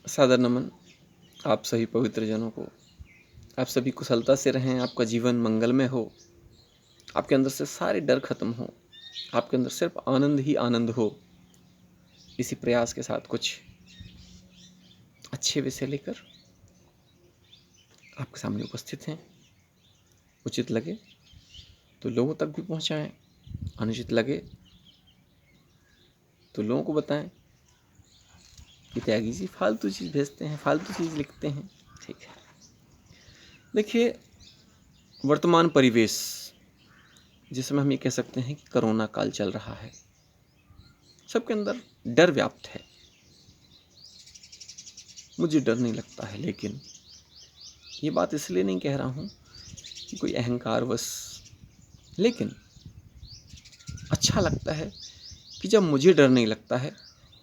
सादर नमन आप सभी पवित्र जनों को। आप सभी कुशलता से रहें, आपका जीवन मंगलमय हो, आपके अंदर से सारे डर खत्म हो, आपके अंदर सिर्फ आनंद ही आनंद हो। इसी प्रयास के साथ कुछ अच्छे विषय लेकर आपके सामने उपस्थित हैं। उचित लगे तो लोगों तक भी पहुंचाएं, अनुचित लगे तो लोगों को बताएं कि त्यागी जी फालतू चीज़ भेजते हैं, फालतू चीज़ लिखते हैं। ठीक है, देखिए वर्तमान परिवेश जिसमें हम ये कह सकते हैं कि कोरोना काल चल रहा है, सबके अंदर डर व्याप्त है। मुझे डर नहीं लगता है, लेकिन ये बात इसलिए नहीं कह रहा हूँ कि कोई अहंकारवश, लेकिन अच्छा लगता है कि जब मुझे डर नहीं लगता है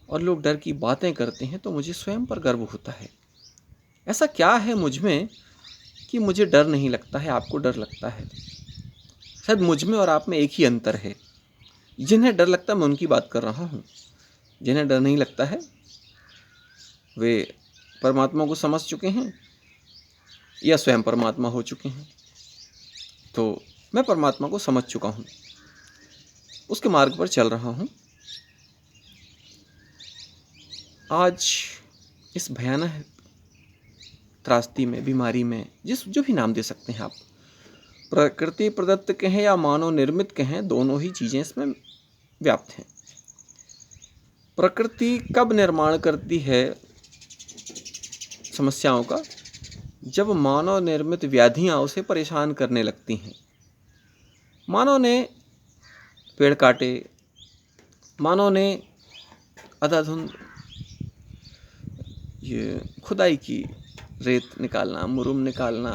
और लोग डर की बातें करते हैं तो मुझे स्वयं पर गर्व होता है। ऐसा क्या है मुझ में कि मुझे डर नहीं लगता है, आपको डर लगता है? शायद मुझ में और आप में एक ही अंतर है। जिन्हें डर लगता है मैं उनकी बात कर रहा हूँ, जिन्हें डर नहीं लगता है वे परमात्मा को समझ चुके हैं या स्वयं परमात्मा हो चुके हैं। तो मैं परमात्मा को समझ चुका हूँ, उसके मार्ग पर चल रहा हूँ। आज इस भयानक त्रासदी में, बीमारी में, जो भी नाम दे सकते हैं आप, प्रकृति प्रदत्त कहें या मानव निर्मित कहें, दोनों ही चीज़ें इसमें व्याप्त हैं। प्रकृति कब निर्माण करती है समस्याओं का? जब मानव निर्मित व्याधियां उसे परेशान करने लगती हैं। मानव ने पेड़ काटे, मानव ने अंधाधुंध ये खुदाई की, रेत निकालना, मुरुम निकालना,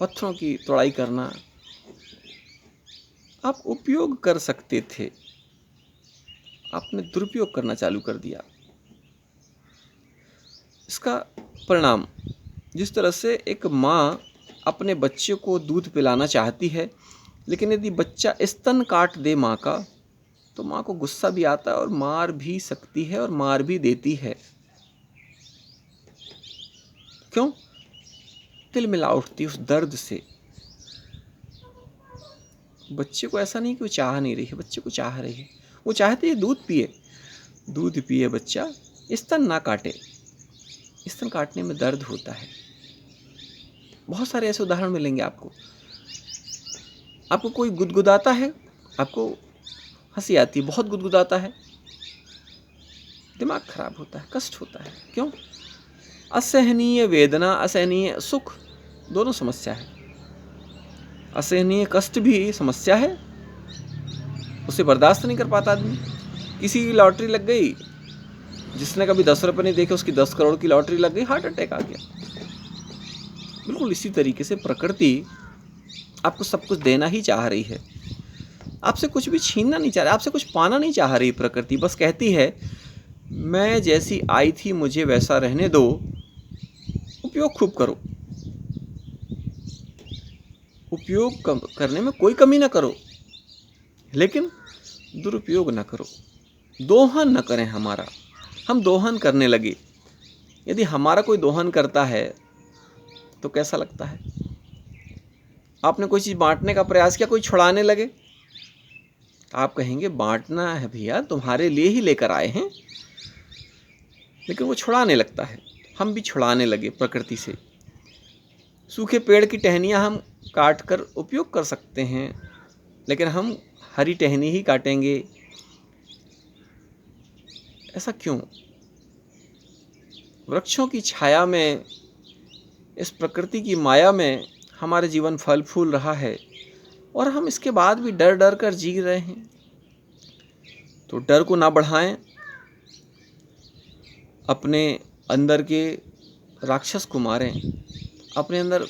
पत्थरों की तोड़ाई करना। आप उपयोग कर सकते थे, आपने दुरुपयोग करना चालू कर दिया। इसका परिणाम, जिस तरह से एक माँ अपने बच्चे को दूध पिलाना चाहती है, लेकिन यदि बच्चा स्तन काट दे माँ का, तो माँ को गुस्सा भी आता है और मार भी सकती है और मार भी देती है। क्यों? तिलमिला उठती उस दर्द से। बच्चे को ऐसा नहीं कि वो चाह नहीं रही है, बच्चे को चाह रही है, वो चाहती है दूध पिए, दूध पिए बच्चा, स्तन ना काटे। स्तन काटने में दर्द होता है। बहुत सारे ऐसे उदाहरण मिलेंगे आपको। आपको कोई गुदगुदाता है, आपको हंसी आती है, बहुत गुदगुदाता है, दिमाग खराब होता है, कष्ट होता है। क्यों? असहनीय वेदना, असहनीय सुख, दोनों समस्या है। असहनीय कष्ट भी समस्या है, उसे बर्दाश्त नहीं कर पाता आदमी। किसी की लॉटरी लग गई, जिसने कभी 10 रुपये नहीं देखे उसकी 10 करोड़ की लॉटरी लग गई, हार्ट अटैक आ गया। बिल्कुल इसी तरीके से प्रकृति आपको सब कुछ देना ही चाह रही है, आपसे कुछ भी छीनना नहीं चाह रही, आपसे कुछ पाना नहीं चाह रही। प्रकृति बस कहती है मैं जैसी आई थी मुझे वैसा रहने दो, उपयोग खूब करो, उपयोग करने में कोई कमी ना करो, लेकिन दुरुपयोग ना करो, दोहन न करें हमारा। हम दोहन करने लगे। यदि हमारा कोई दोहन करता है तो कैसा लगता है? आपने कोई चीज़ बांटने का प्रयास किया, कोई छुड़ाने लगे, आप कहेंगे बांटना है भैया, तुम्हारे लिए ही लेकर आए हैं, लेकिन वो छुड़ाने लगता है। हम भी छुड़ाने लगे प्रकृति से। सूखे पेड़ की टहनियाँ हम काट कर उपयोग कर सकते हैं, लेकिन हम हरी टहनी ही काटेंगे। ऐसा क्यों? वृक्षों की छाया में, इस प्रकृति की माया में हमारे जीवन फल फूल रहा है और हम इसके बाद भी डर डर कर जी रहे हैं। तो डर को ना बढ़ाएं, अपने अंदर के राक्षस को मारें, अपने अंदर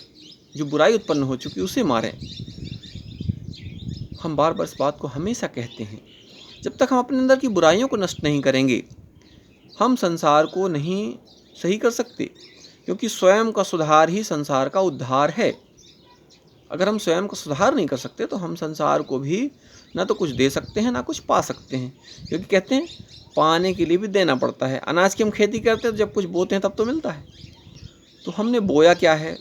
जो बुराई उत्पन्न हो चुकी उसे मारें। हम बार बार इस बात को हमेशा कहते हैं, जब तक हम अपने अंदर की बुराइयों को नष्ट नहीं करेंगे हम संसार को नहीं सही कर सकते, क्योंकि स्वयं का सुधार ही संसार का उद्धार है। अगर हम स्वयं को सुधार नहीं कर सकते तो हम संसार को भी ना तो कुछ दे सकते हैं ना कुछ पा सकते हैं, क्योंकि कहते हैं पाने के लिए भी देना पड़ता है। अनाज की हम खेती करते हैं तो जब कुछ बोते हैं तब तो मिलता है। तो हमने बोया क्या है,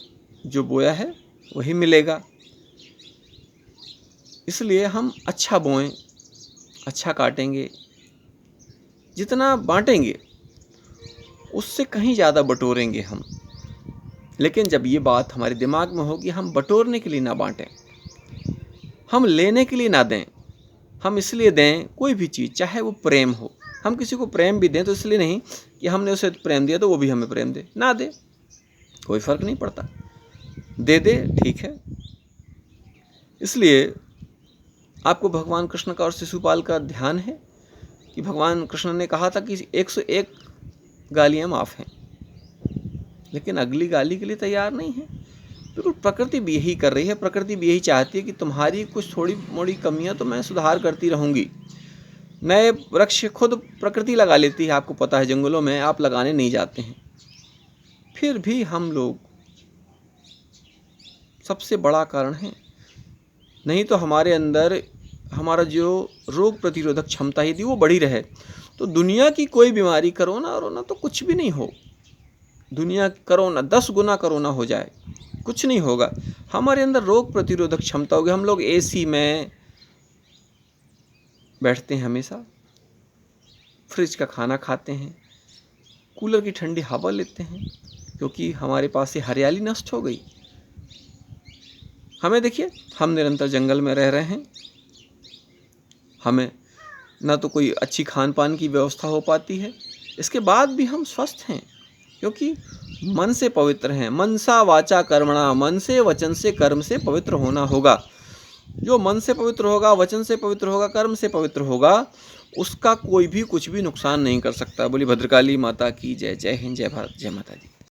जो बोया है वही मिलेगा। इसलिए हम अच्छा बोएं, अच्छा काटेंगे, जितना बांटेंगे उससे कहीं ज़्यादा बटोरेंगे हम। लेकिन जब ये बात हमारे दिमाग में होगी, हम बटोरने के लिए ना बांटें, हम लेने के लिए ना दें, हम इसलिए दें कोई भी चीज़, चाहे वो प्रेम हो। हम किसी को प्रेम भी दें तो इसलिए नहीं कि हमने उसे प्रेम दिया तो वो भी हमें प्रेम दे, ना दे, कोई फ़र्क नहीं पड़ता, दे दे ठीक है। इसलिए आपको भगवान कृष्ण का और शिशुपाल का ध्यान है कि भगवान कृष्ण ने कहा था कि 101 गालियाँ माफ़ हैं, लेकिन अगली गाली के लिए तैयार नहीं है। बिल्कुल प्रकृति भी यही कर रही है। प्रकृति भी यही चाहती है कि तुम्हारी कुछ थोड़ी मोड़ी कमियां तो मैं सुधार करती रहूँगी। नए वृक्ष खुद प्रकृति लगा लेती है, आपको पता है, जंगलों में आप लगाने नहीं जाते हैं। फिर भी हम लोग सबसे बड़ा कारण है। नहीं तो हमारे अंदर हमारा जो रोग प्रतिरोधक क्षमता यदि वो बढ़ी रहे तो दुनिया की कोई बीमारी, कोरोना तो कुछ भी नहीं हो। दुनिया कोरोना 10 गुना कोरोना हो जाए कुछ नहीं होगा। हमारे अंदर रोग प्रतिरोधक क्षमता होगी। हम लोग एसी में बैठते हैं, हमेशा फ्रिज का खाना खाते हैं, कूलर की ठंडी हवा लेते हैं, क्योंकि हमारे पास से हरियाली नष्ट हो गई। हमें देखिए, हम निरंतर जंगल में रह रहे हैं, हमें ना तो कोई अच्छी खान पान की व्यवस्था हो पाती है, इसके बाद भी हम स्वस्थ हैं क्योंकि मन से पवित्र हैं। मनसा वाचा कर्मणा, मन से वचन से कर्म से पवित्र होना होगा। जो मन से पवित्र होगा, वचन से पवित्र होगा, कर्म से पवित्र होगा, उसका कोई भी कुछ भी नुकसान नहीं कर सकता। बोली भद्रकाली माता की जय। जय हिंद, जय भारत, जय माता दी।